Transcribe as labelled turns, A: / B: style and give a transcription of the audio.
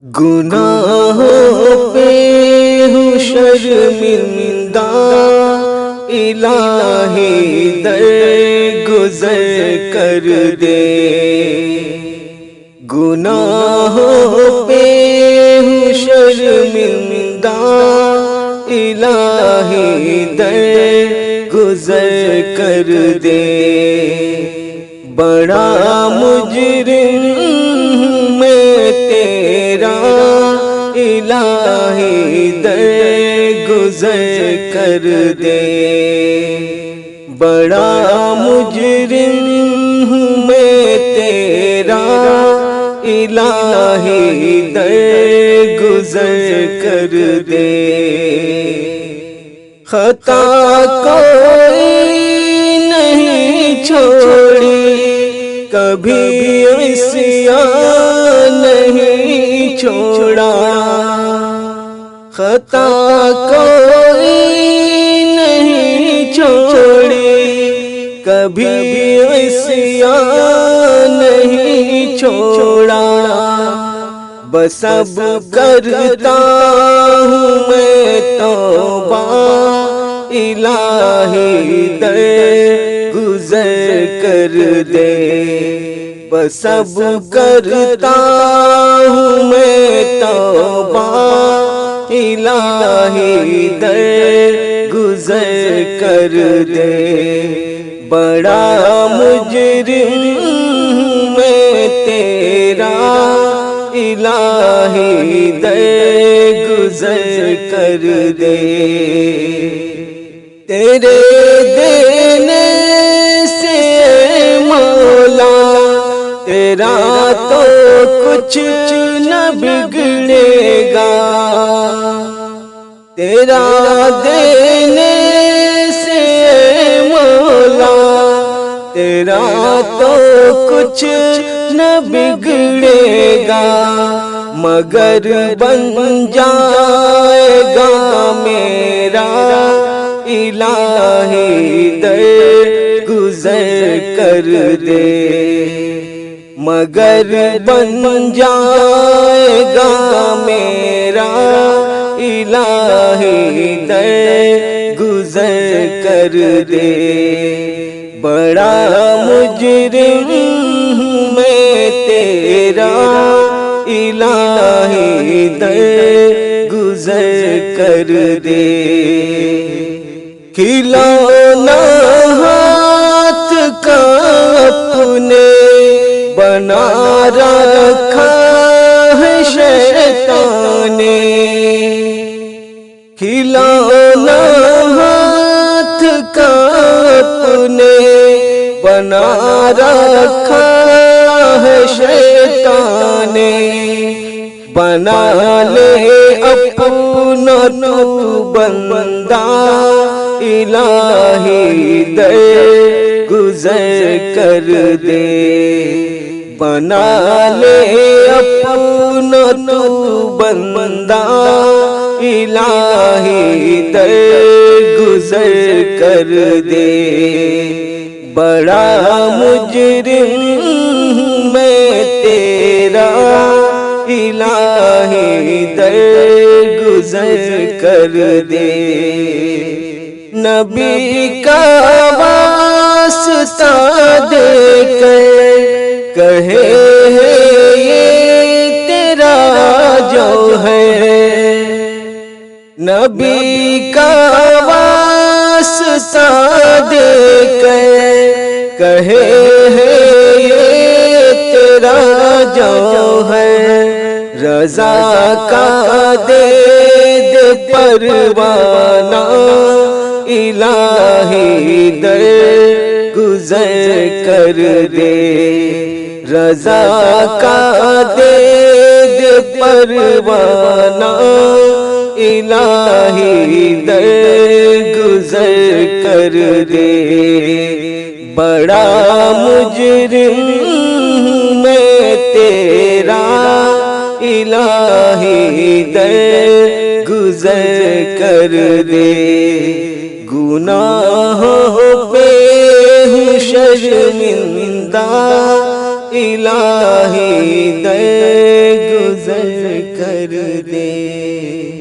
A: گناہوں پہ ہوں شرمندہ، الہی در گزر کر دے۔ گناہوں پہ ہوں شرمندہ، الہی در گزر کر دے۔ بڑا مجرم میں تیرا، الہی در گزر کر دے۔ بڑا مجرم ہوں میں تیرا، الہی در گزر کر دے۔ خطا کوئی نہیں چھوڑی، کبھی عصیان نہیں چھوڑا۔ خطا کوئی نہیں چھوڑی، کبھی عصیان نہیں چھوڑا۔ بس اب کرتا ہوں میں توبہ، الہی در گزر کر دے۔ بس اب کرتا ہوں میں توبہ، الہی در گزر کر دے۔ بڑا مجرم میں تیرا، الہی در گزر کر دے۔ تیرے دینے سے مولا، تیرا تو کچھ نہ بگڑے گا۔ تیرا دینے سے مولا، تیرا تو کچھ نہ بگڑے گا۔ مگر بن جائے گا میرا، الہی در گزر کر دے۔ مگر بن جائے گا میرا، الہی در گزر کر دے۔ بڑا مجرم میں تیرا، الہی در گزر کر دے۔ کھلونا ہاتھ کا اپنے بنا رکھا ہے شیطان نے۔ کھلونا ہاتھ کا اپنے بنا رکھا ہے شیطان نے۔ بنا لے اپنا تو بندہ، الہی در گزر کر دے۔ بنا لے اپنا تو بندہ، الہی در گزر کر دے۔ بڑا مجرم میں تیرا، الہی در گزر کر دے۔ نبی کا واسطہ دے کر کہے یہ تیرا جو ہے۔ نبی کا واسطہ دے کر کہے یہ تیرا جو ہے۔ رضا کا دے دے پروانہ، الہی در گزر کر دے۔ رضا کا دے دے پروانہ، الہی در گزر کر دے۔ بڑا مجرم میں تیرا، الہی در گزر کر دے۔ گناہوں پہ ہوں شرمندہ، الہی در گزر کر دے